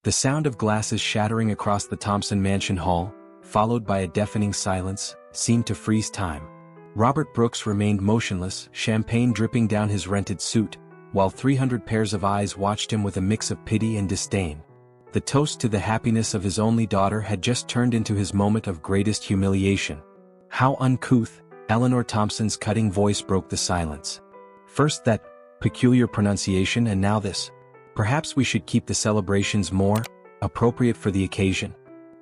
The sound of glasses shattering across the Thompson mansion hall, followed by a deafening silence, seemed to freeze time. Robert Brooks remained motionless, champagne dripping down his rented suit, while 300 pairs of eyes watched him with a mix of pity and disdain. The toast to the happiness of his only daughter had just turned into his moment of greatest humiliation. How uncouth! Eleanor Thompson's cutting voice broke the silence. First that peculiar pronunciation and now this. Perhaps we should keep the celebrations more appropriate for the occasion.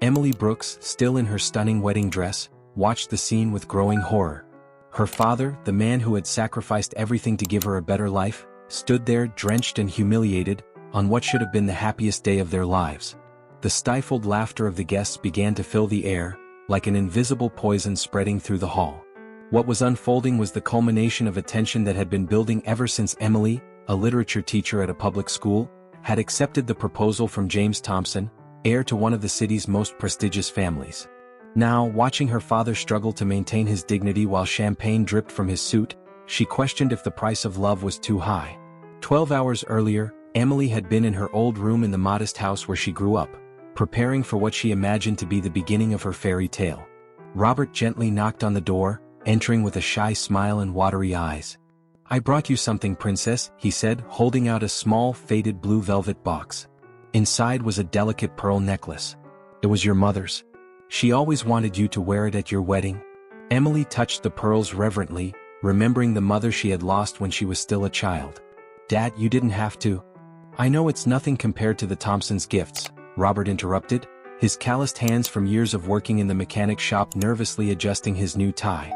Emily Brooks, still in her stunning wedding dress, watched the scene with growing horror. Her father, the man who had sacrificed everything to give her a better life, stood there drenched and humiliated, on what should have been the happiest day of their lives. The stifled laughter of the guests began to fill the air, like an invisible poison spreading through the hall. What was unfolding was the culmination of a tension that had been building ever since Emily, a literature teacher at a public school, had accepted the proposal from James Thompson, heir to one of the city's most prestigious families. Now, watching her father struggle to maintain his dignity while champagne dripped from his suit, she questioned if the price of love was too high. 12 hours earlier, Emily had been in her old room in the modest house where she grew up, preparing for what she imagined to be the beginning of her fairy tale. Robert gently knocked on the door, entering with a shy smile and watery eyes. "I brought you something, princess," he said, holding out a small, faded blue velvet box. Inside was a delicate pearl necklace. "It was your mother's. She always wanted you to wear it at your wedding." Emily touched the pearls reverently, remembering the mother she had lost when she was still a child. "Dad, you didn't have to." "I know it's nothing compared to the Thompsons' gifts," Robert interrupted, his calloused hands from years of working in the mechanic shop nervously adjusting his new tie.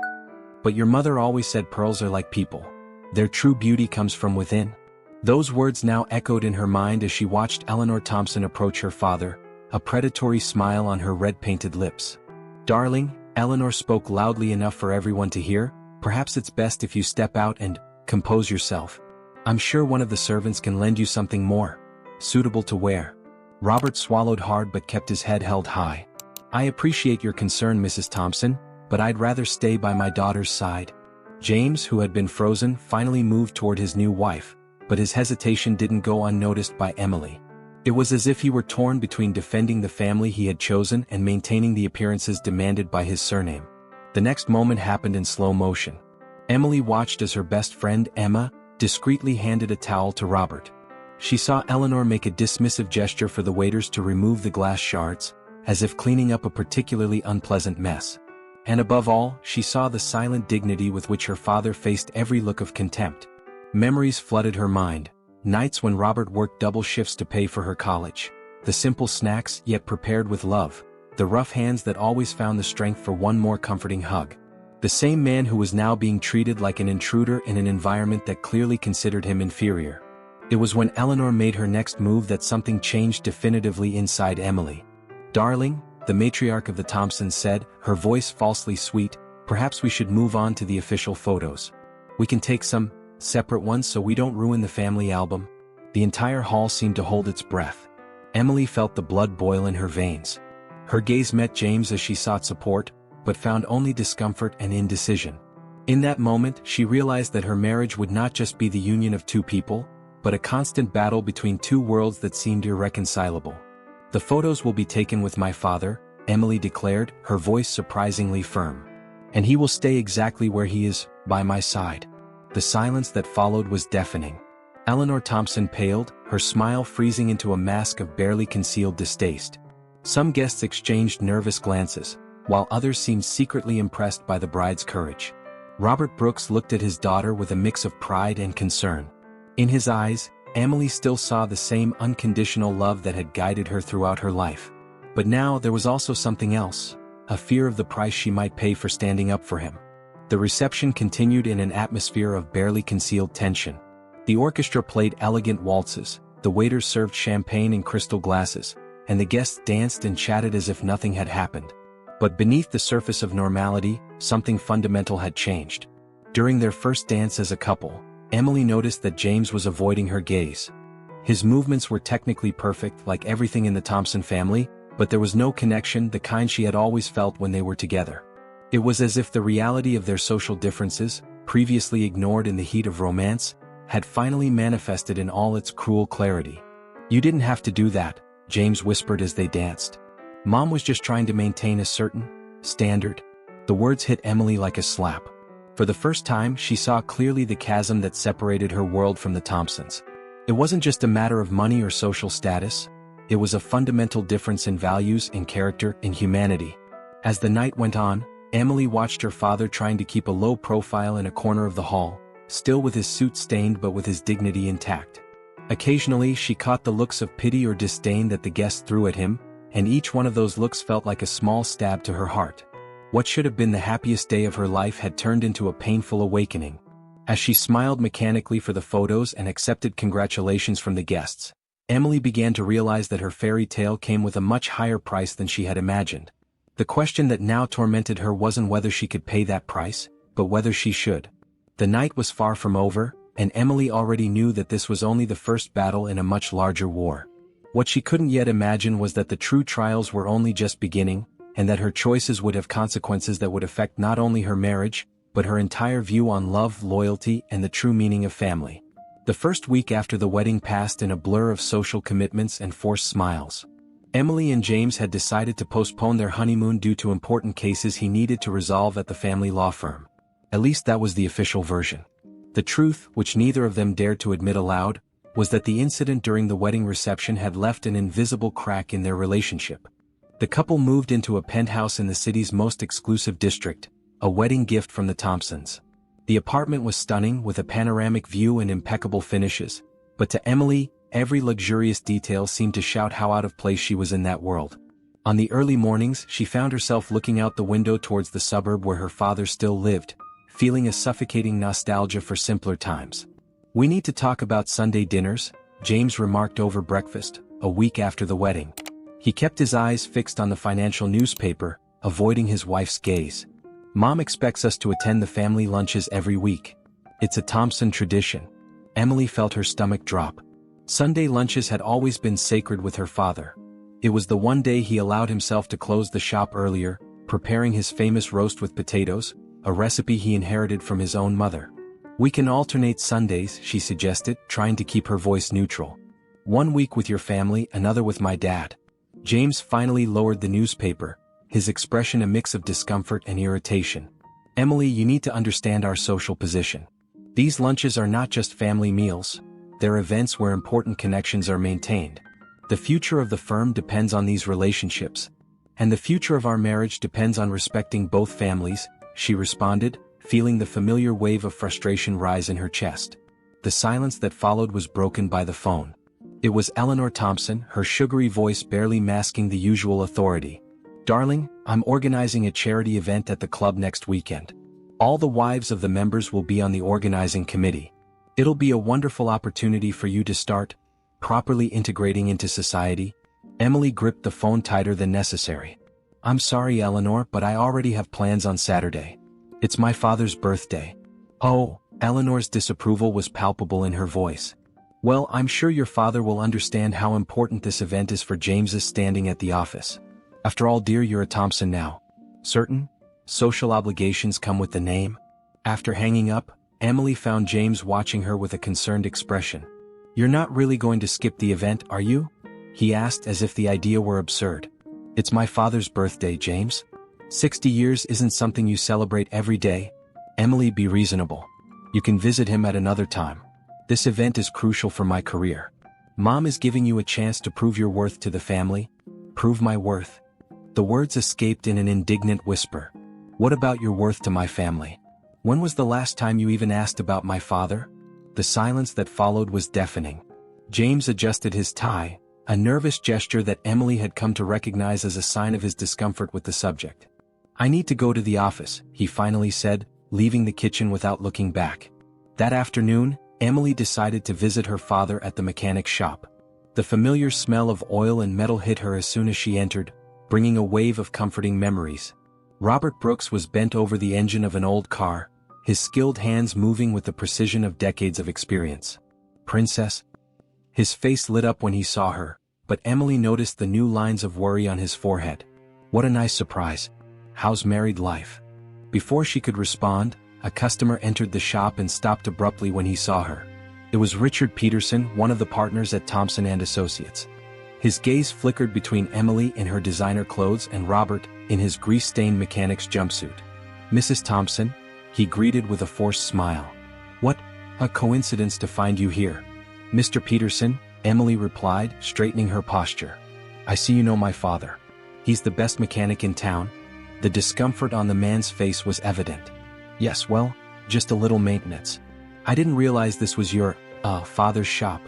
"But your mother always said pearls are like people. Their true beauty comes from within." Those words now echoed in her mind as she watched Eleanor Thompson approach her father, a predatory smile on her red-painted lips. "Darling," Eleanor spoke loudly enough for everyone to hear, "perhaps it's best if you step out and compose yourself. I'm sure one of the servants can lend you something more suitable to wear." Robert swallowed hard but kept his head held high. "I appreciate your concern, Mrs. Thompson, but I'd rather stay by my daughter's side." James, who had been frozen, finally moved toward his new wife, but his hesitation didn't go unnoticed by Emily. It was as if he were torn between defending the family he had chosen and maintaining the appearances demanded by his surname. The next moment happened in slow motion. Emily watched as her best friend, Emma, discreetly handed a towel to Robert. She saw Eleanor make a dismissive gesture for the waiters to remove the glass shards, as if cleaning up a particularly unpleasant mess. And above all, she saw the silent dignity with which her father faced every look of contempt. Memories flooded her mind, nights when Robert worked double shifts to pay for her college, the simple snacks yet prepared with love, the rough hands that always found the strength for one more comforting hug. The same man who was now being treated like an intruder in an environment that clearly considered him inferior. It was when Eleanor made her next move that something changed definitively inside Emily. "Darling," the matriarch of the Thompsons said, her voice falsely sweet, "perhaps we should move on to the official photos. We can take some separate ones so we don't ruin the family album." The entire hall seemed to hold its breath. Emily felt the blood boil in her veins. Her gaze met James as she sought support, but found only discomfort and indecision. In that moment, she realized that her marriage would not just be the union of two people, but a constant battle between two worlds that seemed irreconcilable. "The photos will be taken with my father," Emily declared, her voice surprisingly firm. "And he will stay exactly where he is, by my side." The silence that followed was deafening. Eleanor Thompson paled, her smile freezing into a mask of barely concealed distaste. Some guests exchanged nervous glances, while others seemed secretly impressed by the bride's courage. Robert Brooks looked at his daughter with a mix of pride and concern. In his eyes, Emily still saw the same unconditional love that had guided her throughout her life. But now there was also something else, a fear of the price she might pay for standing up for him. The reception continued in an atmosphere of barely concealed tension. The orchestra played elegant waltzes, the waiters served champagne in crystal glasses, and the guests danced and chatted as if nothing had happened. But beneath the surface of normality, something fundamental had changed. During their first dance as a couple, Emily noticed that James was avoiding her gaze. His movements were technically perfect, like everything in the Thompson family, but there was no connection, the kind she had always felt when they were together. It was as if the reality of their social differences, previously ignored in the heat of romance, had finally manifested in all its cruel clarity. "You didn't have to do that," James whispered as they danced. Mom was just trying to maintain a certain standard. The words hit Emily like a slap. For the first time, she saw clearly the chasm that separated her world from the Thompsons. It wasn't just a matter of money or social status. It was a fundamental difference in values, in character, in humanity. As the night went on, Emily watched her father trying to keep a low profile in a corner of the hall, still with his suit stained but with his dignity intact. Occasionally, she caught the looks of pity or disdain that the guests threw at him, and each one of those looks felt like a small stab to her heart. What should have been the happiest day of her life had turned into a painful awakening. As she smiled mechanically for the photos and accepted congratulations from the guests, Emily began to realize that her fairy tale came with a much higher price than she had imagined. The question that now tormented her wasn't whether she could pay that price, but whether she should. The night was far from over, and Emily already knew that this was only the first battle in a much larger war. What she couldn't yet imagine was that the true trials were only just beginning, and that her choices would have consequences that would affect not only her marriage, but her entire view on love, loyalty, and the true meaning of family. The first week after the wedding passed in a blur of social commitments and forced smiles. Emily and James had decided to postpone their honeymoon due to important cases he needed to resolve at the family law firm. At least that was the official version. The truth, which neither of them dared to admit aloud, was that the incident during the wedding reception had left an invisible crack in their relationship. The couple moved into a penthouse in the city's most exclusive district, a wedding gift from the Thompsons. The apartment was stunning with a panoramic view and impeccable finishes, but to Emily, every luxurious detail seemed to shout how out of place she was in that world. On the early mornings, she found herself looking out the window towards the suburb where her father still lived, feeling a suffocating nostalgia for simpler times. "We need to talk about Sunday dinners," James remarked over breakfast, a week after the wedding. He kept his eyes fixed on the financial newspaper, avoiding his wife's gaze. "Mom expects us to attend the family lunches every week. It's a Thompson tradition." Emily felt her stomach drop. Sunday lunches had always been sacred with her father. It was the one day he allowed himself to close the shop earlier, preparing his famous roast with potatoes, a recipe he inherited from his own mother. "We can alternate Sundays," she suggested, trying to keep her voice neutral. "One week with your family, another with my dad." James finally lowered the newspaper, his expression a mix of discomfort and irritation. "Emily, you need to understand our social position. These lunches are not just family meals. They're events where important connections are maintained. The future of the firm depends on these relationships. And the future of our marriage depends on respecting both families," she responded, feeling the familiar wave of frustration rise in her chest. The silence that followed was broken by the phone. It was Eleanor Thompson, her sugary voice barely masking the usual authority. "Darling, I'm organizing a charity event at the club next weekend. All the wives of the members will be on the organizing committee. It'll be a wonderful opportunity for you to start properly integrating into society." Emily gripped the phone tighter than necessary. "I'm sorry, Eleanor, but I already have plans on Saturday. It's my father's birthday." "Oh," Eleanor's disapproval was palpable in her voice. "Well, I'm sure your father will understand how important this event is for James's standing at the office. After all, dear, you're a Thompson now. Certain social obligations come with the name." After hanging up, Emily found James watching her with a concerned expression. "You're not really going to skip the event, are you?" he asked as if the idea were absurd. "It's my father's birthday, James. 60 years isn't something you celebrate every day. Emily, be reasonable. You can visit him at another time. This event is crucial for my career. Mom is giving you a chance to prove your worth to the family." "Prove my worth?" The words escaped in an indignant whisper. "What about your worth to my family? When was the last time you even asked about my father?" The silence that followed was deafening. James adjusted his tie, a nervous gesture that Emily had come to recognize as a sign of his discomfort with the subject. "I need to go to the office," he finally said, leaving the kitchen without looking back. That afternoon, Emily decided to visit her father at the mechanic's shop. The familiar smell of oil and metal hit her as soon as she entered, bringing a wave of comforting memories. Robert Brooks was bent over the engine of an old car, his skilled hands moving with the precision of decades of experience. "Princess?" His face lit up when he saw her, but Emily noticed the new lines of worry on his forehead. "What a nice surprise. How's married life?" Before she could respond, a customer entered the shop and stopped abruptly when he saw her. It was Richard Peterson, one of the partners at Thompson & Associates. His gaze flickered between Emily in her designer clothes and Robert in his grease-stained mechanic's jumpsuit. "Mrs. Thompson?" he greeted with a forced smile. "What a coincidence to find you here." "Mr. Peterson," Emily replied, straightening her posture. "I see you know my father. He's the best mechanic in town." The discomfort on the man's face was evident. "Yes, well, just a little maintenance. I didn't realize this was your, father's shop."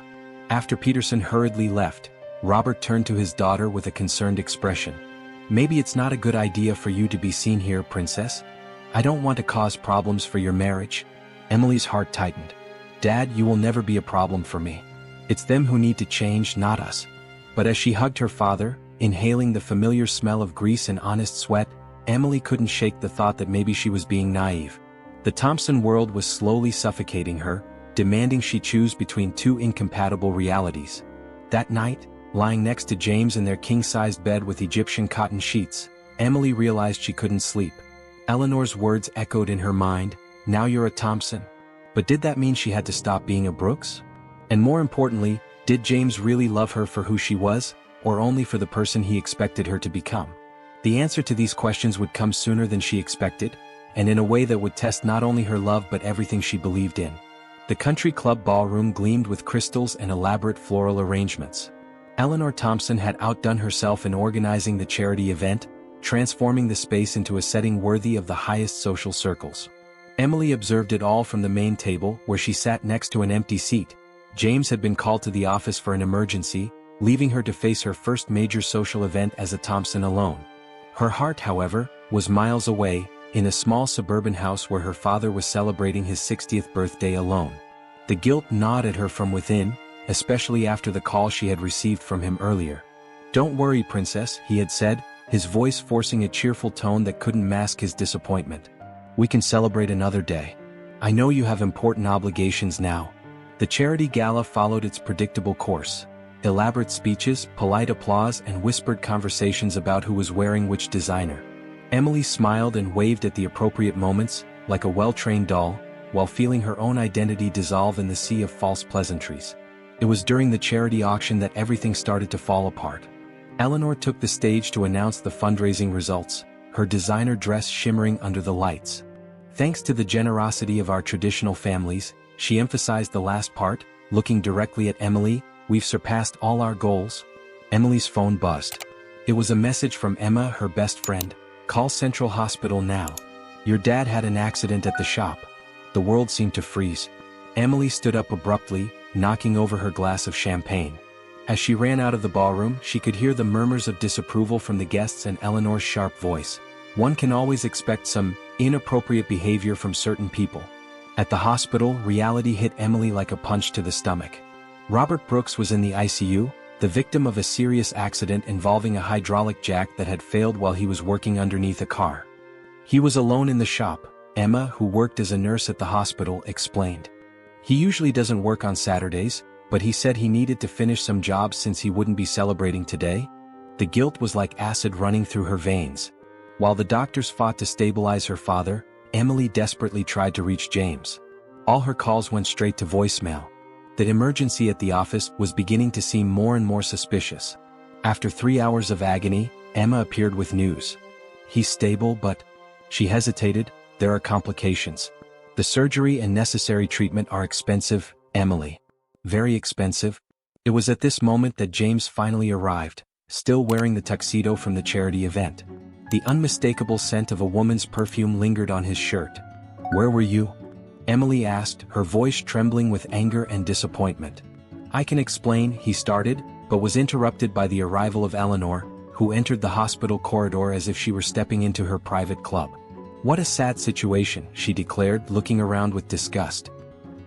After Peterson hurriedly left, Robert turned to his daughter with a concerned expression. "Maybe it's not a good idea for you to be seen here, Princess. I don't want to cause problems for your marriage." Emily's heart tightened. "Dad, you will never be a problem for me. It's them who need to change, not us." But as she hugged her father, inhaling the familiar smell of grease and honest sweat, Emily couldn't shake the thought that maybe she was being naive. The Thompson world was slowly suffocating her, demanding she choose between two incompatible realities. That night, lying next to James in their king-sized bed with Egyptian cotton sheets, Emily realized she couldn't sleep. Eleanor's words echoed in her mind, "Now you're a Thompson." But did that mean she had to stop being a Brooks? And more importantly, did James really love her for who she was, or only for the person he expected her to become? The answer to these questions would come sooner than she expected, and in a way that would test not only her love but everything she believed in. The country club ballroom gleamed with crystals and elaborate floral arrangements. Eleanor Thompson had outdone herself in organizing the charity event, transforming the space into a setting worthy of the highest social circles. Emily observed it all from the main table, where she sat next to an empty seat. James had been called to the office for an emergency, leaving her to face her first major social event as a Thompson alone. Her heart, however, was miles away, in a small suburban house where her father was celebrating his 60th birthday alone. The guilt gnawed at her from within, especially after the call she had received from him earlier. "Don't worry, Princess," he had said, his voice forcing a cheerful tone that couldn't mask his disappointment. "We can celebrate another day. I know you have important obligations now." The charity gala followed its predictable course. Elaborate speeches, polite applause, and whispered conversations about who was wearing which designer. Emily smiled and waved at the appropriate moments, like a well-trained doll, while feeling her own identity dissolve in the sea of false pleasantries. It was during the charity auction that everything started to fall apart. Eleanor took the stage to announce the fundraising results, her designer dress shimmering under the lights. "Thanks to the generosity of our traditional families," she emphasized the last part, looking directly at Emily, "we've surpassed all our goals." Emily's phone buzzed. It was a message from Emma, her best friend. "Call Central Hospital now. Your dad had an accident at the shop." The world seemed to freeze. Emily stood up abruptly, knocking over her glass of champagne. As she ran out of the ballroom, she could hear the murmurs of disapproval from the guests and Eleanor's sharp voice. One can always expect some inappropriate behavior from certain people. At the hospital, reality hit Emily like a punch to the stomach. Robert Brooks was in the ICU, the victim of a serious accident involving a hydraulic jack that had failed while he was working underneath a car. He was alone in the shop, Emma, who worked as a nurse at the hospital, explained. "He usually doesn't work on Saturdays, but he said he needed to finish some jobs since he wouldn't be celebrating today." The guilt was like acid running through her veins. While the doctors fought to stabilize her father, Emily desperately tried to reach James. All her calls went straight to voicemail. The emergency at the office was beginning to seem more and more suspicious. After 3 hours of agony, Emma appeared with news. "He's stable, but..." She hesitated. "There are complications. The surgery and necessary treatment are expensive, Emily. Very expensive." It was at this moment that James finally arrived, still wearing the tuxedo from the charity event. The unmistakable scent of a woman's perfume lingered on his shirt. "Where were you?" Emily asked, her voice trembling with anger and disappointment. "I can explain," he started, but was interrupted by the arrival of Eleanor, who entered the hospital corridor as if she were stepping into her private club. "What a sad situation," she declared, looking around with disgust.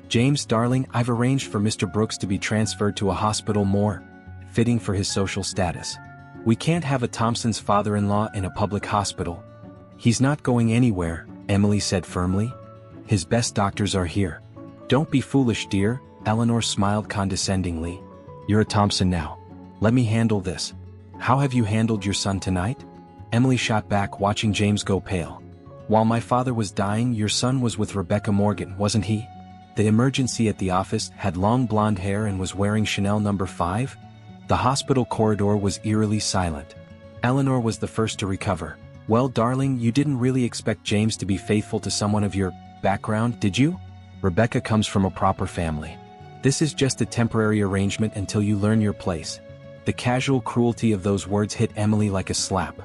"James, darling, I've arranged for Mr. Brooks to be transferred to a hospital more fitting for his social status. We can't have a Thompson's father-in-law in a public hospital." "He's not going anywhere," Emily said firmly. "His best doctors are here." "Don't be foolish, dear," Eleanor smiled condescendingly. "You're a Thompson now. Let me handle this." "How have you handled your son tonight?" Emily shot back, watching James go pale. "While my father was dying, your son was with Rebecca Morgan, wasn't he? The emergency at the office, had long blonde hair and was wearing Chanel No. 5? The hospital corridor was eerily silent. Eleanor was the first to recover. "Well, darling, you didn't really expect James to be faithful to someone of your background, did you? Rebecca comes from a proper family. This is just a temporary arrangement until you learn your place." The casual cruelty of those words hit Emily like a slap.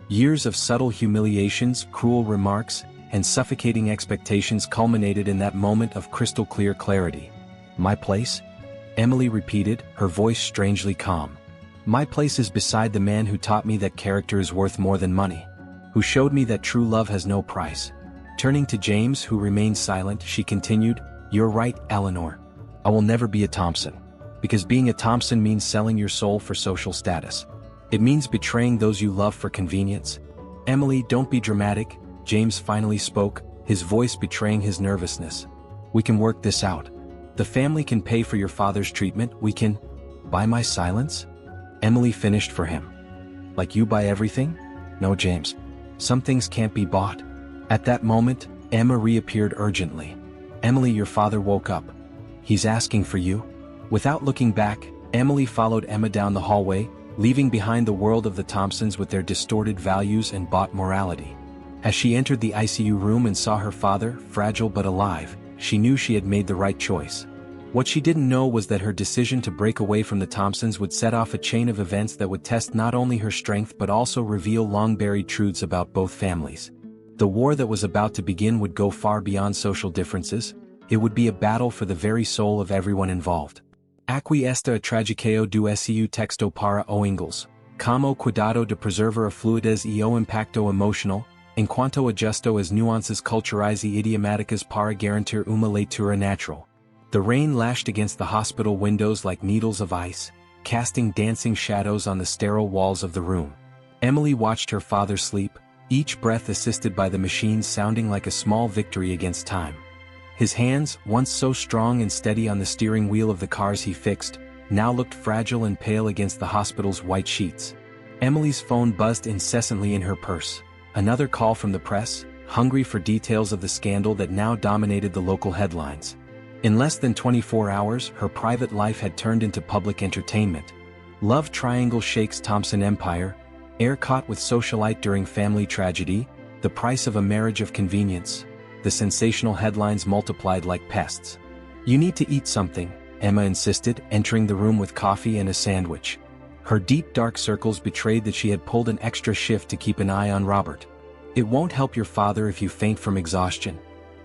Years of subtle humiliations, cruel remarks, and suffocating expectations culminated in that moment of crystal-clear clarity. "My place?" Emily repeated, her voice strangely calm. "My place is beside the man who taught me that character is worth more than money, who showed me that true love has no price." Turning to James, who remained silent, she continued, "You're right, Eleanor. I will never be a Thompson. Because being a Thompson means selling your soul for social status. It means betraying those you love for convenience." "Emily, don't be dramatic," James finally spoke, his voice betraying his nervousness. "We can work this out. The family can pay for your father's treatment, we can—" "Buy my silence?" Emily finished for him. "Like you buy everything?" "No, James. Some things can't be bought." At that moment, Emma reappeared urgently. "Emily, your father woke up. He's asking for you." Without looking back, Emily followed Emma down the hallway, leaving behind the world of the Thompsons with their distorted values and bought morality. As she entered the ICU room and saw her father, fragile but alive, she knew she had made the right choice. What she didn't know was that her decision to break away from the Thompsons would set off a chain of events that would test not only her strength but also reveal long-buried truths about both families. The war that was about to begin would go far beyond social differences. It would be a battle for the very soul of everyone involved. Aqui esta a tragiqueo do seu texto para o Ingles, como cuidado de preservar a fluidez e o impacto emocional, enquanto ajusto as nuances culturais e idiomáticas para garantir uma leitura natural. The rain lashed against the hospital windows like needles of ice, casting dancing shadows on the sterile walls of the room. Emily watched her father sleep, each breath assisted by the machines sounding like a small victory against time. His hands, once so strong and steady on the steering wheel of the cars he fixed, now looked fragile and pale against the hospital's white sheets. Emily's phone buzzed incessantly in her purse. Another call from the press, hungry for details of the scandal that now dominated the local headlines. In less than 24 hours, her private life had turned into public entertainment. Love triangle shakes Thompson empire, air caught with socialite during family tragedy, the price of a marriage of convenience. The sensational headlines multiplied like pests. "You need to eat something," Emma insisted, entering the room with coffee and a sandwich. Her deep dark circles betrayed that she had pulled an extra shift to keep an eye on Robert. "It won't help your father if you faint from exhaustion."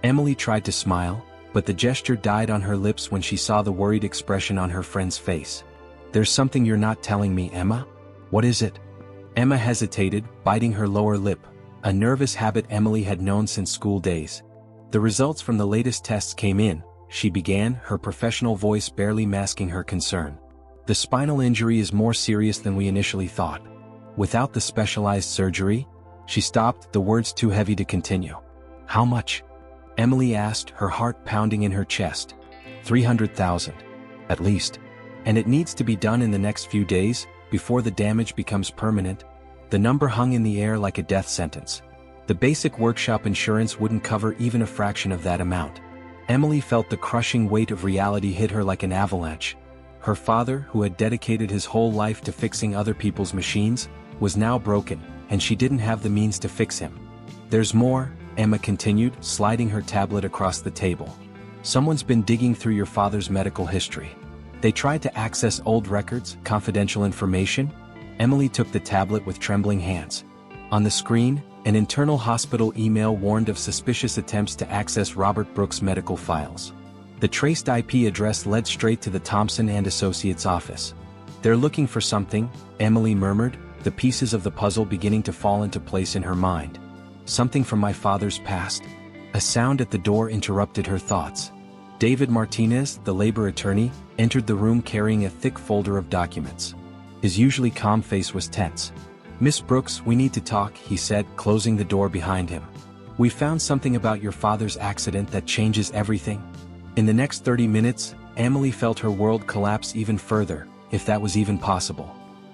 Emily tried to smile, but the gesture died on her lips when she saw the worried expression on her friend's face. "There's something you're not telling me, Emma. What is it?" Emma hesitated, biting her lower lip, a nervous habit Emily had known since school days. "The results from the latest tests came in," she began, her professional voice barely masking her concern. "The spinal injury is more serious than we initially thought. Without the specialized surgery—" She stopped, the words too heavy to continue. "How much?" Emily asked, her heart pounding in her chest. 300,000. At least. And it needs to be done in the next few days, before the damage becomes permanent. The number hung in the air like a death sentence. The basic workshop insurance wouldn't cover even a fraction of that amount. Emily felt the crushing weight of reality hit her like an avalanche. Her father, who had dedicated his whole life to fixing other people's machines, was now broken, and she didn't have the means to fix him. "There's more," Emma continued, sliding her tablet across the table. "Someone's been digging through your father's medical history. They tried to access old records, confidential information." Emily took the tablet with trembling hands. On the screen, an internal hospital email warned of suspicious attempts to access Robert Brooks' medical files. The traced IP address led straight to the Thompson and Associates office. "They're looking for something," Emily murmured, the pieces of the puzzle beginning to fall into place in her mind. "Something from my father's past." A sound at the door interrupted her thoughts. David Martinez, the labor attorney, entered the room carrying a thick folder of documents. His usually calm face was tense. "Miss Brooks, we need to talk," he said, closing the door behind him. "We found something about your father's accident that changes everything." In the next 30 minutes, Emily felt her world collapse even further, if that was even possible.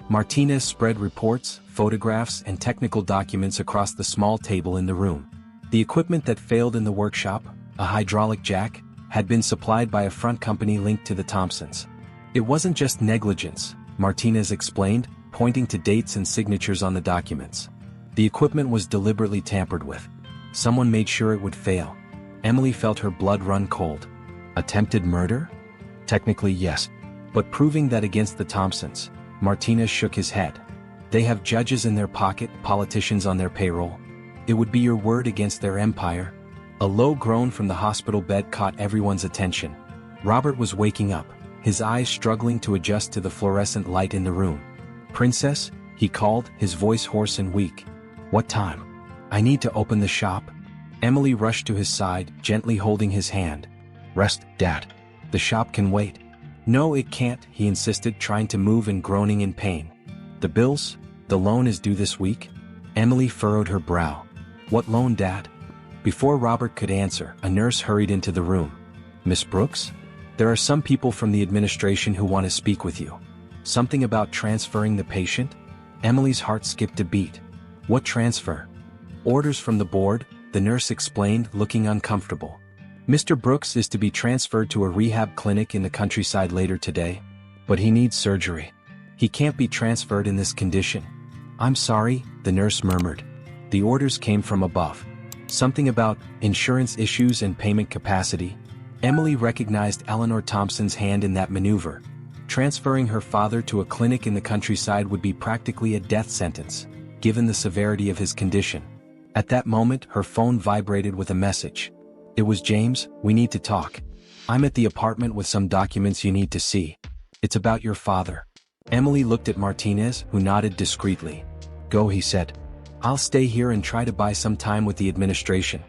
Martinez spread reports, photographs, and technical documents across the small table in the room. The equipment that failed in the workshop, a hydraulic jack, had been supplied by a front company linked to the Thompsons. It wasn't just negligence, Martinez explained, pointing to dates and signatures on the documents. The equipment was deliberately tampered with. Someone made sure it would fail. Emily felt her blood run cold. Attempted murder? Technically, yes. But proving that against the Thompsons? Martinez shook his head. They have judges in their pocket, politicians on their payroll. It would be your word against their empire. A low groan from the hospital bed caught everyone's attention. Robert was waking up, his eyes struggling to adjust to the fluorescent light in the room. "Princess," he called, his voice hoarse and weak. "What time? I need to open the shop." Emily rushed to his side, gently holding his hand. "Rest, Dad. The shop can wait." "No, it can't," he insisted, trying to move and groaning in pain. "The bills? The loan is due this week?" Emily furrowed her brow. "What loan, Dad?" Before Robert could answer, a nurse hurried into the room. "Miss Brooks? There are some people from the administration who want to speak with you." "Something about transferring the patient?" Emily's heart skipped a beat. "What transfer?" "Orders from the board," the nurse explained, looking uncomfortable. "Mr. Brooks is to be transferred to a rehab clinic in the countryside later today. But he needs surgery. He can't be transferred in this condition." "I'm sorry," the nurse murmured. The orders came from above. Something about insurance issues and payment capacity. Emily recognized Eleanor Thompson's hand in that maneuver. Transferring her father to a clinic in the countryside would be practically a death sentence, given the severity of his condition. At that moment, her phone vibrated with a message. It was James. "We need to talk. I'm at the apartment with some documents you need to see. It's about your father." Emily looked at Martinez, who nodded discreetly. "Go," he said. "I'll stay here and try to buy some time with the administration."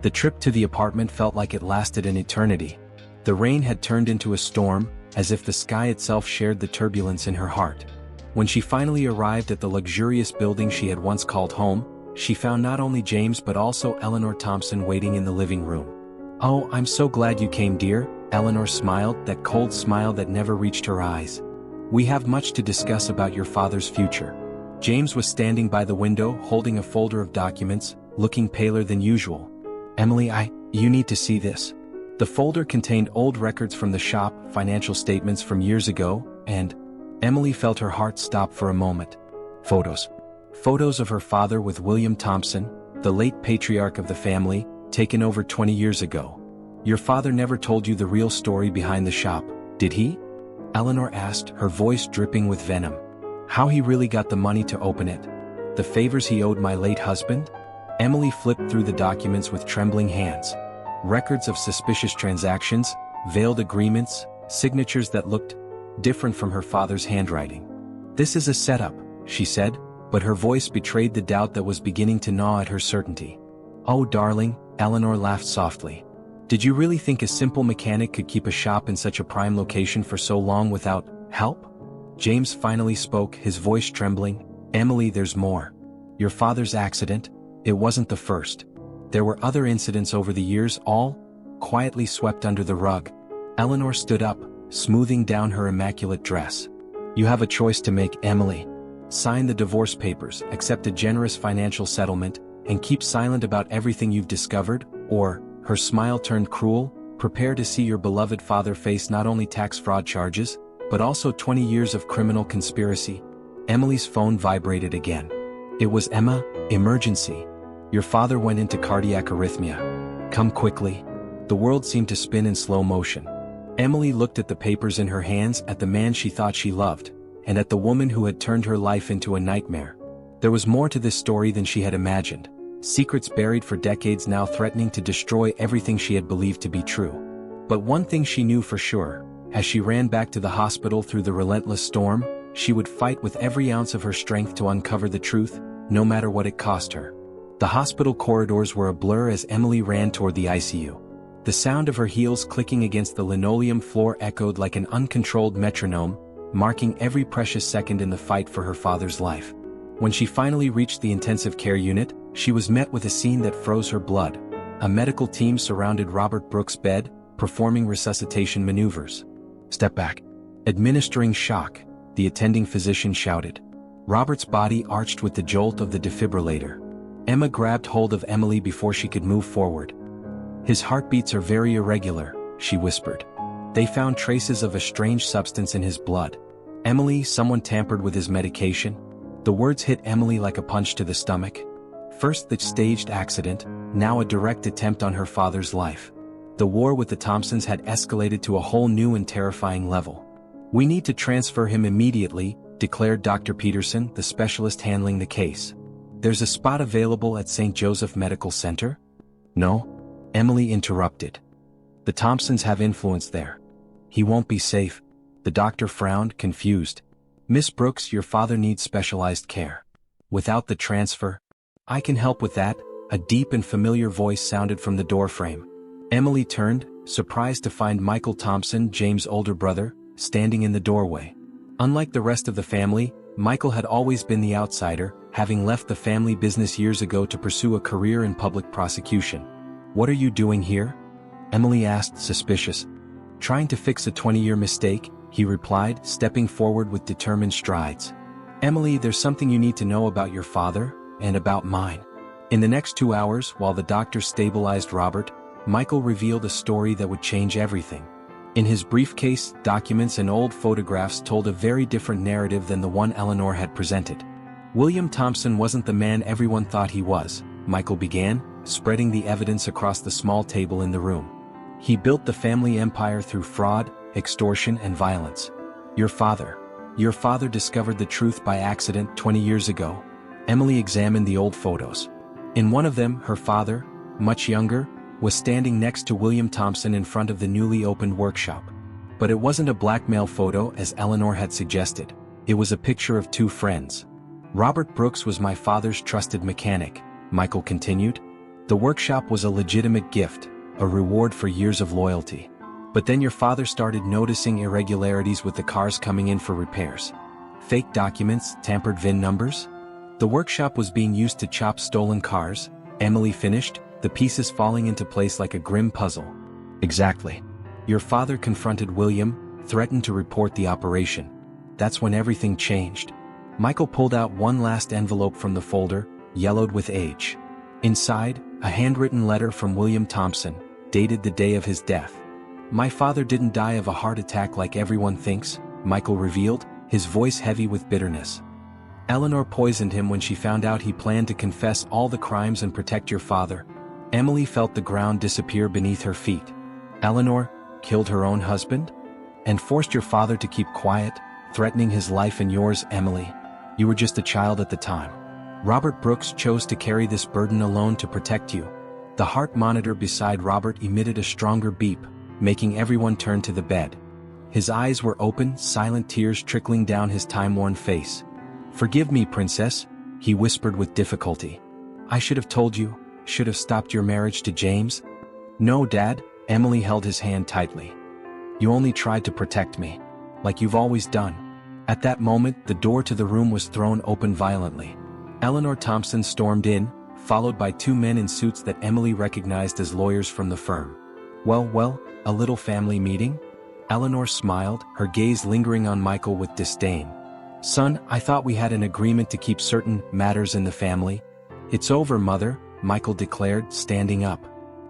The trip to the apartment felt like it lasted an eternity. The rain had turned into a storm, as if the sky itself shared the turbulence in her heart. When she finally arrived at the luxurious building she had once called home, she found not only James but also Eleanor Thompson waiting in the living room. "Oh, I'm so glad you came, dear," Eleanor smiled, that cold smile that never reached her eyes. "We have much to discuss about your father's future." James was standing by the window, holding a folder of documents, looking paler than usual. "Emily, you need to see this." The folder contained old records from the shop, financial statements from years ago, and Emily felt her heart stop for a moment. Photos. Photos of her father with William Thompson, the late patriarch of the family, taken over 20 years ago. "Your father never told you the real story behind the shop, did he?" Eleanor asked, her voice dripping with venom. "How he really got the money to open it? The favors he owed my late husband?" Emily flipped through the documents with trembling hands. Records of suspicious transactions, veiled agreements, signatures that looked different from her father's handwriting. "This is a setup," she said, but her voice betrayed the doubt that was beginning to gnaw at her certainty. "Oh, darling," Eleanor laughed softly. "Did you really think a simple mechanic could keep a shop in such a prime location for so long without help?" James finally spoke, his voice trembling. "Emily, there's more. Your father's accident, it wasn't the first. There were other incidents over the years, all quietly swept under the rug." Eleanor stood up, smoothing down her immaculate dress. "You have a choice to make, Emily. Sign the divorce papers, accept a generous financial settlement, and keep silent about everything you've discovered, or," her smile turned cruel, "prepare to see your beloved father face not only tax fraud charges, but also 20 years of criminal conspiracy." Emily's phone vibrated again. It was Emma. "Emergency. Your father went into cardiac arrhythmia. Come quickly." The world seemed to spin in slow motion. Emily looked at the papers in her hands, at the man she thought she loved, and at the woman who had turned her life into a nightmare. There was more to this story than she had imagined. Secrets buried for decades now threatening to destroy everything she had believed to be true. But one thing she knew for sure, as she ran back to the hospital through the relentless storm, she would fight with every ounce of her strength to uncover the truth, no matter what it cost her. The hospital corridors were a blur as Emily ran toward the ICU. The sound of her heels clicking against the linoleum floor echoed like an uncontrolled metronome, marking every precious second in the fight for her father's life. When she finally reached the intensive care unit, she was met with a scene that froze her blood. A medical team surrounded Robert Brooks' bed, performing resuscitation maneuvers. "Step back." Administering shock, the attending physician shouted. Robert's body arched with the jolt of the defibrillator. Emma grabbed hold of Emily before she could move forward. "His heartbeats are very irregular," she whispered. "They found traces of a strange substance in his blood." Emily, someone tampered with his medication. The words hit Emily like a punch to the stomach. First the staged accident, now a direct attempt on her father's life. The war with the Thompsons had escalated to a whole new and terrifying level. "We need to transfer him immediately," declared Dr. Peterson, the specialist handling the case. "There's a spot available at St. Joseph Medical Center?" "No," Emily interrupted. "The Thompsons have influence there. He won't be safe." The doctor frowned, confused. "Miss Brooks, your father needs specialized care. Without the transfer—" "I can help with that," a deep and familiar voice sounded from the doorframe. Emily turned, surprised to find Michael Thompson, James' older brother, standing in the doorway. Unlike the rest of the family, Michael had always been the outsider, having left the family business years ago to pursue a career in public prosecution. "What are you doing here?" Emily asked, suspicious. "Trying to fix a 20-year mistake," he replied, stepping forward with determined strides. "Emily, there's something you need to know about your father, and about mine." In the next 2 hours, while the doctor stabilized Robert, Michael revealed a story that would change everything. In his briefcase, documents and old photographs told a very different narrative than the one Eleanor had presented. "William Thompson wasn't the man everyone thought he was," Michael began, spreading the evidence across the small table in the room. "He built the family empire through fraud, extortion and violence. Your father discovered the truth by accident 20 years ago." Emily examined the old photos. In one of them, her father, much younger, was standing next to William Thompson in front of the newly opened workshop. But it wasn't a blackmail photo as Eleanor had suggested. It was a picture of two friends. "Robert Brooks was my father's trusted mechanic," Michael continued. "The workshop was a legitimate gift, a reward for years of loyalty. But then your father started noticing irregularities with the cars coming in for repairs. Fake documents, tampered VIN numbers. The workshop was being used to chop stolen cars," Emily finished, the pieces falling into place like a grim puzzle. "Exactly. Your father confronted William, threatened to report the operation. That's when everything changed." Michael pulled out one last envelope from the folder, yellowed with age. Inside, a handwritten letter from William Thompson, dated the day of his death. "My father didn't die of a heart attack like everyone thinks," Michael revealed, his voice heavy with bitterness. "Eleanor poisoned him when she found out he planned to confess all the crimes and protect your father." Emily felt the ground disappear beneath her feet. "Eleanor killed her own husband? And forced your father to keep quiet, threatening his life and yours, Emily? You were just a child at the time. Robert Brooks chose to carry this burden alone to protect you." The heart monitor beside Robert emitted a stronger beep, making everyone turn to the bed. His eyes were open, silent tears trickling down his time-worn face. "Forgive me, Princess," he whispered with difficulty. "I should have told you, should have stopped your marriage to James." "No, Dad," Emily held his hand tightly. "You only tried to protect me, like you've always done." At that moment, the door to the room was thrown open violently. Eleanor Thompson stormed in, followed by two men in suits that Emily recognized as lawyers from the firm. Well, a little family meeting?" Eleanor smiled, her gaze lingering on Michael with disdain. "Son, I thought we had an agreement to keep certain matters in the family." "It's over, Mother," Michael declared, standing up.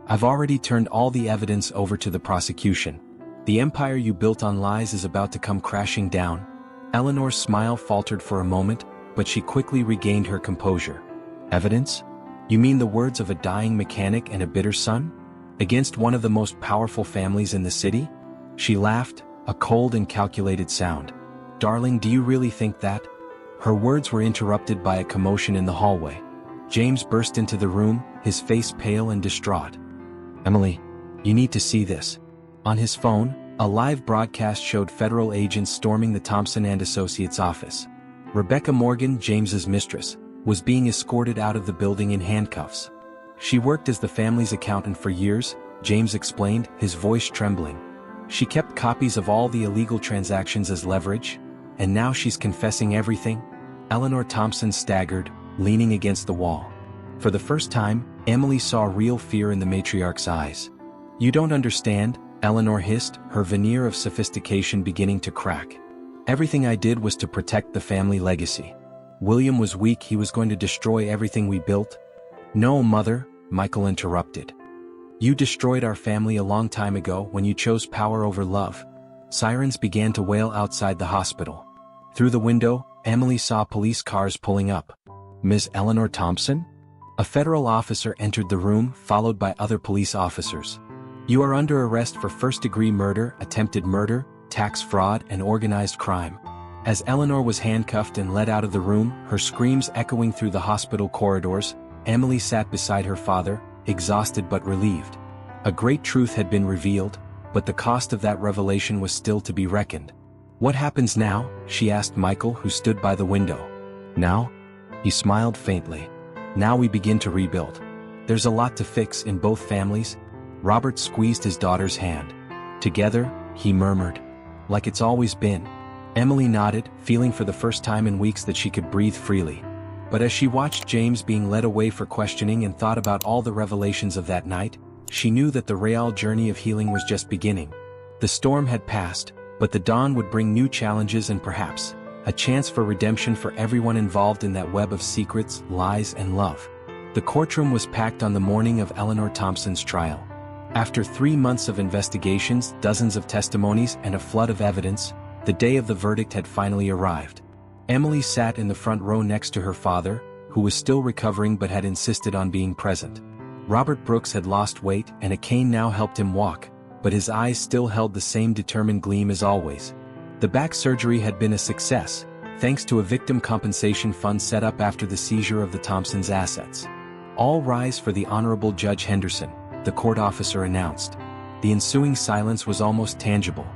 "I've already turned all the evidence over to the prosecution. The empire you built on lies is about to come crashing down." Eleanor's smile faltered for a moment, but she quickly regained her composure. "Evidence? You mean the words of a dying mechanic and a bitter son? Against one of the most powerful families in the city?" She laughed, a cold and calculated sound. "Darling, do you really think that?" Her words were interrupted by a commotion in the hallway. James burst into the room, his face pale and distraught. "Emily, you need to see this." On his phone, a live broadcast showed federal agents storming the Thompson and Associates office. Rebecca Morgan, James's mistress, was being escorted out of the building in handcuffs. "She worked as the family's accountant for years," James explained, his voice trembling. "She kept copies of all the illegal transactions as leverage, and now she's confessing everything." Eleanor Thompson staggered, leaning against the wall. For the first time, Emily saw real fear in the matriarch's eyes. "You don't understand," Eleanor hissed, her veneer of sophistication beginning to crack. "Everything I did was to protect the family legacy. William was weak, he was going to destroy everything we built." "No, Mother," Michael interrupted. "You destroyed our family a long time ago when you chose power over love." Sirens began to wail outside the hospital. Through the window, Emily saw police cars pulling up. Ms. Eleanor Thompson? A federal officer entered the room, followed by other police officers. You are under arrest for first-degree murder, attempted murder, tax fraud, and organized crime. As Eleanor was handcuffed and led out of the room, her screams echoing through the hospital corridors, Emily sat beside her father, exhausted but relieved. A great truth had been revealed, but the cost of that revelation was still to be reckoned. What happens now? She asked Michael, who stood by the window. Now? He smiled faintly. Now we begin to rebuild. There's a lot to fix in both families. Robert squeezed his daughter's hand. Together, he murmured. Like it's always been. Emily nodded, feeling for the first time in weeks that she could breathe freely. But as she watched James being led away for questioning and thought about all the revelations of that night, she knew that the real journey of healing was just beginning. The storm had passed, but the dawn would bring new challenges and perhaps a chance for redemption for everyone involved in that web of secrets, lies, and love. The courtroom was packed on the morning of Eleanor Thompson's trial. After 3 months of investigations, dozens of testimonies, and a flood of evidence, the day of the verdict had finally arrived. Emily sat in the front row next to her father, who was still recovering but had insisted on being present. Robert Brooks had lost weight and a cane now helped him walk, but his eyes still held the same determined gleam as always. The back surgery had been a success, thanks to a victim compensation fund set up after the seizure of the Thompsons' assets. All rise for the Honorable Judge Henderson, the court officer announced. The ensuing silence was almost tangible.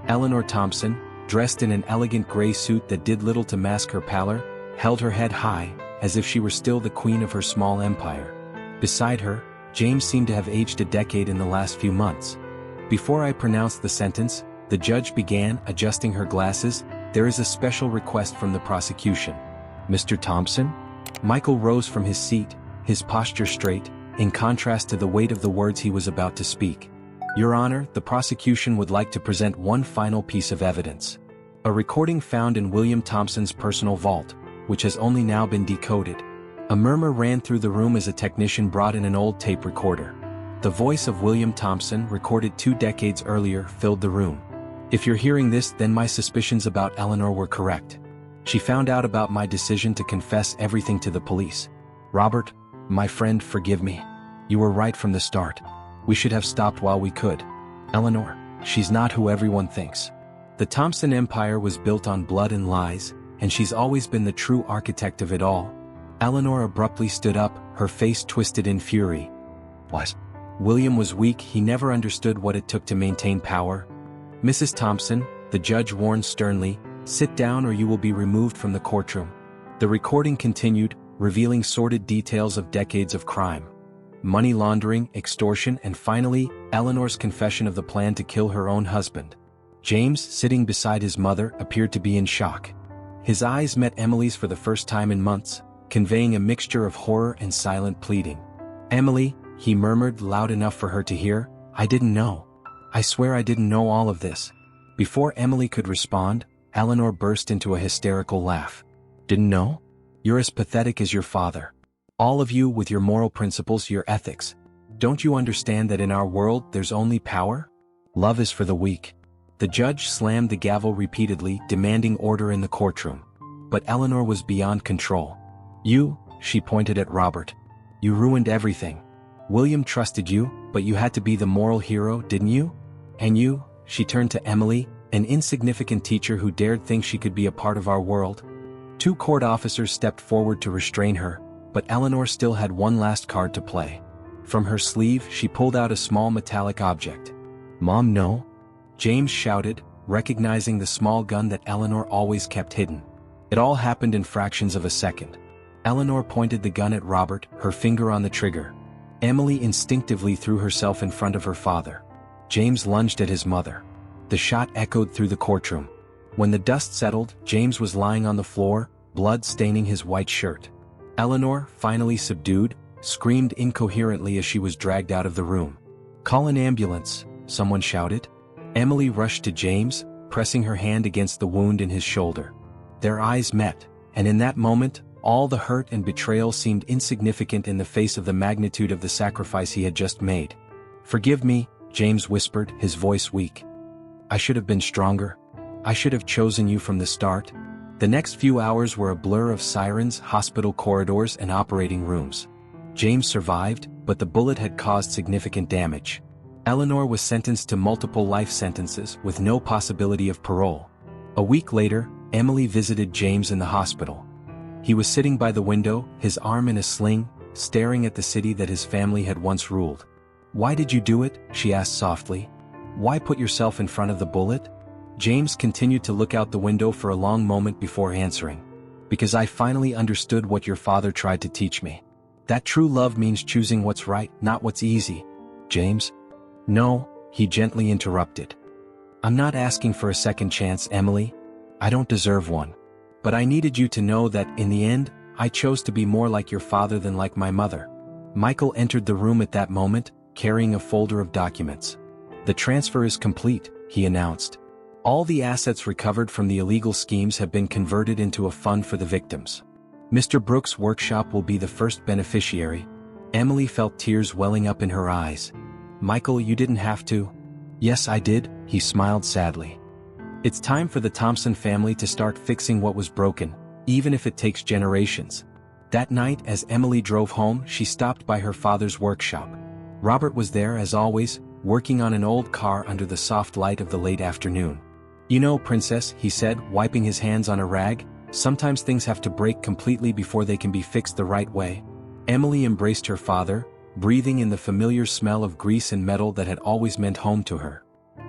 Eleanor Thompson, dressed in an elegant gray suit that did little to mask her pallor, held her head high, as if she were still the queen of her small empire. Beside her, James seemed to have aged a decade in the last few months. Before I pronounced the sentence, the judge began, adjusting her glasses. There is a special request from the prosecution. Mr. Thompson? Michael rose from his seat, his posture straight, in contrast to the weight of the words he was about to speak. Your Honor, the prosecution would like to present one final piece of evidence. A recording found in William Thompson's personal vault, which has only now been decoded. A murmur ran through the room as a technician brought in an old tape recorder. The voice of William Thompson, recorded 2 decades earlier, filled the room. If you're hearing this, then my suspicions about Eleanor were correct. She found out about my decision to confess everything to the police. Robert, my friend, forgive me. You were right from the start. We should have stopped while we could. Eleanor, she's not who everyone thinks. The Thompson empire was built on blood and lies, and she's always been the true architect of it all. Eleanor abruptly stood up, her face twisted in fury. What? William was weak, he never understood what it took to maintain power. Mrs. Thompson, the judge warned sternly, sit down or you will be removed from the courtroom. The recording continued, revealing sordid details of decades of crime. Money laundering, extortion, and finally, Eleanor's confession of the plan to kill her own husband. James, sitting beside his mother, appeared to be in shock. His eyes met Emily's for the first time in months, conveying a mixture of horror and silent pleading. Emily, he murmured loud enough for her to hear, I didn't know. I swear I didn't know all of this. Before Emily could respond, Eleanor burst into a hysterical laugh. Didn't know? You're as pathetic as your father. All of you with your moral principles, your ethics. Don't you understand that in our world there's only power? Love is for the weak. The judge slammed the gavel repeatedly, demanding order in the courtroom. But Eleanor was beyond control. You, she pointed at Robert. You ruined everything. William trusted you, but you had to be the moral hero, didn't you? And you, she turned to Emily, an insignificant teacher who dared think she could be a part of our world. 2 court officers stepped forward to restrain her, but Eleanor still had one last card to play. From her sleeve, she pulled out a small metallic object. Mom, no? James shouted, recognizing the small gun that Eleanor always kept hidden. It all happened in fractions of a second. Eleanor pointed the gun at Robert, her finger on the trigger. Emily instinctively threw herself in front of her father. James lunged at his mother. The shot echoed through the courtroom. When the dust settled, James was lying on the floor, blood staining his white shirt. Eleanor, finally subdued, screamed incoherently as she was dragged out of the room. Call an ambulance, someone shouted. Emily rushed to James, pressing her hand against the wound in his shoulder. Their eyes met, and in that moment, all the hurt and betrayal seemed insignificant in the face of the magnitude of the sacrifice he had just made. Forgive me, James whispered, his voice weak. I should have been stronger. I should have chosen you from the start. The next few hours were a blur of sirens, hospital corridors, and operating rooms. James survived, but the bullet had caused significant damage. Eleanor was sentenced to multiple life sentences with no possibility of parole. A week later, Emily visited James in the hospital. He was sitting by the window, his arm in a sling, staring at the city that his family had once ruled. "Why did you do it?" she asked softly. "Why put yourself in front of the bullet?" James continued to look out the window for a long moment before answering. "Because I finally understood what your father tried to teach me. That true love means choosing what's right, not what's easy." "James?" "No," he gently interrupted. "I'm not asking for a second chance, Emily. I don't deserve one. But I needed you to know that, in the end, I chose to be more like your father than like my mother." Michael entered the room at that moment, carrying a folder of documents. "The transfer is complete," he announced. "All the assets recovered from the illegal schemes have been converted into a fund for the victims. Mr. Brooks' workshop will be the first beneficiary." Emily felt tears welling up in her eyes. "Michael, you didn't have to." "Yes, I did," he smiled sadly. "It's time for the Thompson family to start fixing what was broken, even if it takes generations." That night, as Emily drove home, she stopped by her father's workshop. Robert was there as always, working on an old car under the soft light of the late afternoon. "You know, Princess," he said, wiping his hands on a rag, "sometimes things have to break completely before they can be fixed the right way." Emily embraced her father, breathing in the familiar smell of grease and metal that had always meant home to her.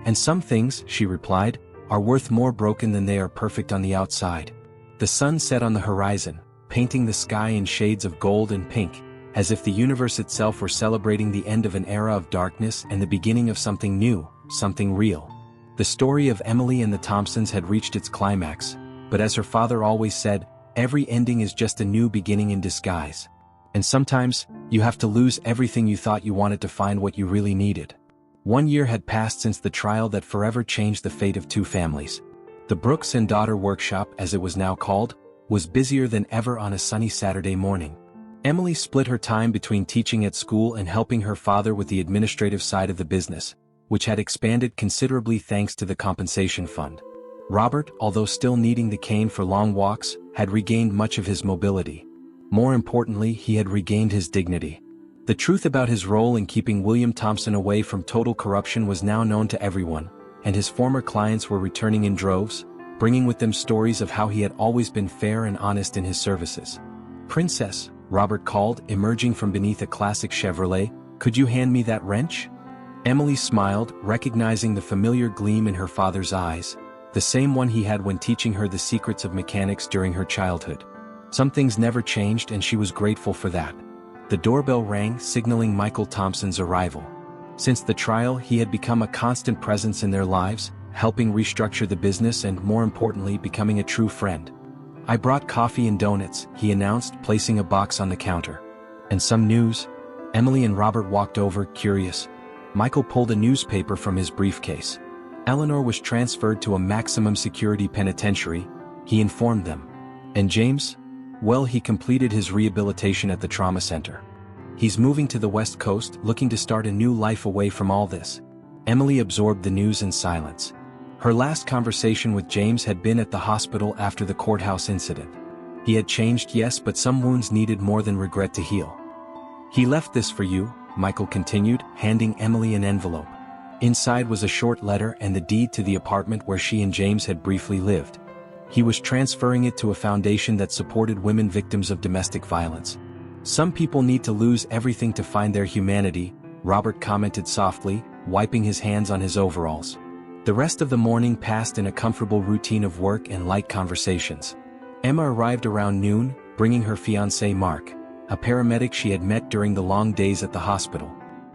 "And some things," she replied, "are worth more broken than they are perfect on the outside." The sun set on the horizon, painting the sky in shades of gold and pink, as if the universe itself were celebrating the end of an era of darkness and the beginning of something new, something real. The story of Emily and the Thompsons had reached its climax, but as her father always said, every ending is just a new beginning in disguise. And sometimes, you have to lose everything you thought you wanted to find what you really needed. 1 year had passed since the trial that forever changed the fate of two families. The Brooks and Daughter Workshop, as it was now called, was busier than ever on a sunny Saturday morning. Emily split her time between teaching at school and helping her father with the administrative side of the business, which had expanded considerably thanks to the compensation fund. Robert, although still needing the cane for long walks, had regained much of his mobility. More importantly, he had regained his dignity. The truth about his role in keeping William Thompson away from total corruption was now known to everyone, and his former clients were returning in droves, bringing with them stories of how he had always been fair and honest in his services. "Princess," Robert called, emerging from beneath a classic Chevrolet, "could you hand me that wrench?" Emily smiled, recognizing the familiar gleam in her father's eyes, the same one he had when teaching her the secrets of mechanics during her childhood. Some things never changed, and she was grateful for that. The doorbell rang, signaling Michael Thompson's arrival. Since the trial, he had become a constant presence in their lives, helping restructure the business and, more importantly, becoming a true friend. "I brought coffee and donuts," he announced, placing a box on the counter. "And some news?" Emily and Robert walked over, curious. Michael pulled a newspaper from his briefcase. Eleanor was transferred to a maximum security penitentiary, he informed them. "And James?" "Well, he completed his rehabilitation at the trauma center. He's moving to the West Coast, looking to start a new life away from all this." Emily absorbed the news in silence. Her last conversation with James had been at the hospital after the courthouse incident. He had changed, yes, but some wounds needed more than regret to heal. "He left this for you," Michael continued, handing Emily an envelope. Inside was a short letter and the deed to the apartment where she and James had briefly lived. He was transferring it to a foundation that supported women victims of domestic violence. "Some people need to lose everything to find their humanity," Robert commented softly, wiping his hands on his overalls. The rest of the morning passed in a comfortable routine of work and light conversations. Emma arrived around noon, bringing her fiancé Mark, a paramedic she had met during the long days at the hospital.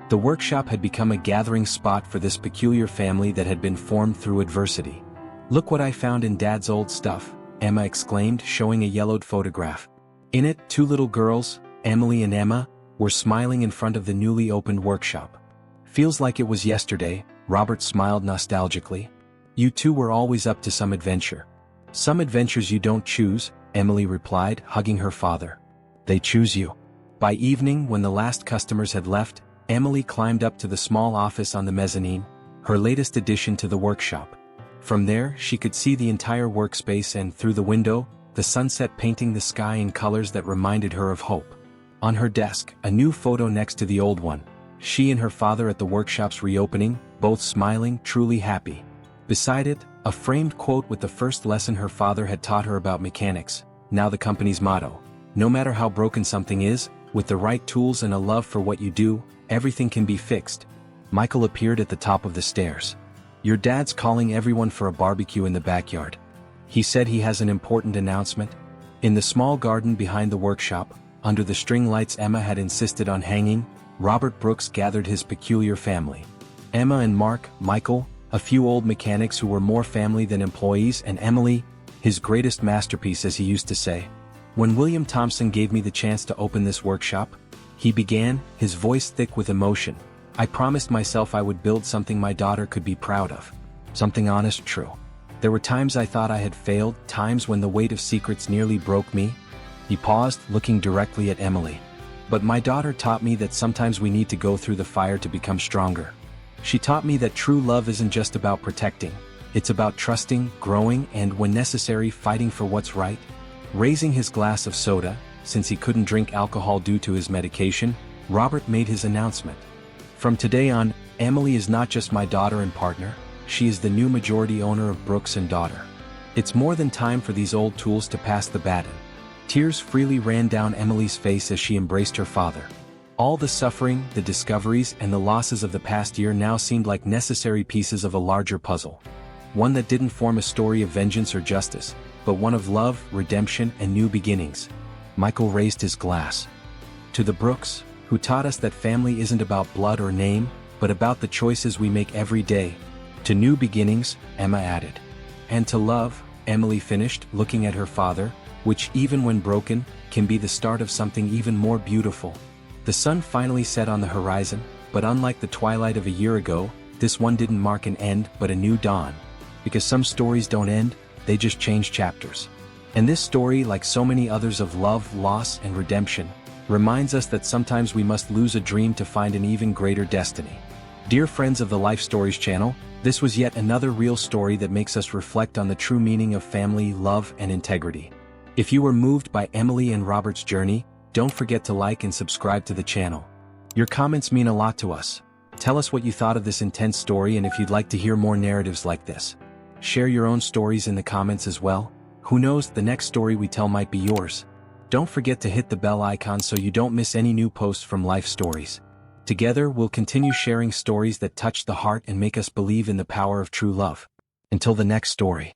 The workshop had become a gathering spot for this peculiar family that had been formed through adversity. "Look what I found in Dad's old stuff," Emma exclaimed, showing a yellowed photograph. In it, two little girls, Emily and Emma, were smiling in front of the newly opened workshop. "Feels like it was yesterday," Robert smiled nostalgically. "You two were always up to some adventure." "Some adventures you don't choose," Emily replied, hugging her father. "They choose you." By evening, when the last customers had left, Emily climbed up to the small office on the mezzanine, her latest addition to the workshop. From there, she could see the entire workspace and, through the window, the sunset painting the sky in colors that reminded her of hope. On her desk, a new photo next to the old one. She and her father at the workshop's reopening, both smiling, truly happy. Beside it, a framed quote with the first lesson her father had taught her about mechanics, now the company's motto. No matter how broken something is, with the right tools and a love for what you do, everything can be fixed. Michael appeared at the top of the stairs. Your dad's calling everyone for a barbecue in the backyard. He said he has an important announcement. In the small garden behind the workshop, under the string lights Emma had insisted on hanging, Robert Brooks gathered his peculiar family. Emma and Mark, Michael, a few old mechanics who were more family than employees, and Emily, his greatest masterpiece as he used to say. When William Thompson gave me the chance to open this workshop, he began, his voice thick with emotion. I promised myself I would build something my daughter could be proud of. Something honest, true. There were times I thought I had failed, times when the weight of secrets nearly broke me. He paused, looking directly at Emily. But my daughter taught me that sometimes we need to go through the fire to become stronger. She taught me that true love isn't just about protecting. It's about trusting, growing, and, when necessary, fighting for what's right. Raising his glass of soda, since he couldn't drink alcohol due to his medication, Robert made his announcement. From today on, Emily is not just my daughter and partner, she is the new majority owner of Brooks & Daughter. It's more than time for these old tools to pass the baton. Tears freely ran down Emily's face as she embraced her father. All the suffering, the discoveries, and the losses of the past year now seemed like necessary pieces of a larger puzzle. One that didn't form a story of vengeance or justice, but one of love, redemption, and new beginnings. Michael raised his glass. To the Brooks, who taught us that family isn't about blood or name, but about the choices we make every day. To new beginnings, Emma added. And to love, Emily finished, looking at her father, which, even when broken, can be the start of something even more beautiful. The sun finally set on the horizon, but unlike the twilight of a year ago, this one didn't mark an end but a new dawn. Because some stories don't end, they just change chapters. And this story, like so many others of love, loss, and redemption, reminds us that sometimes we must lose a dream to find an even greater destiny. Dear friends of the Life Stories channel, this was yet another real story that makes us reflect on the true meaning of family, love, and integrity. If you were moved by Emily and Robert's journey, don't forget to like and subscribe to the channel. Your comments mean a lot to us. Tell us what you thought of this intense story and if you'd like to hear more narratives like this. Share your own stories in the comments as well. Who knows, the next story we tell might be yours. Don't forget to hit the bell icon so you don't miss any new posts from Life Stories. Together, we'll continue sharing stories that touch the heart and make us believe in the power of true love. Until the next story.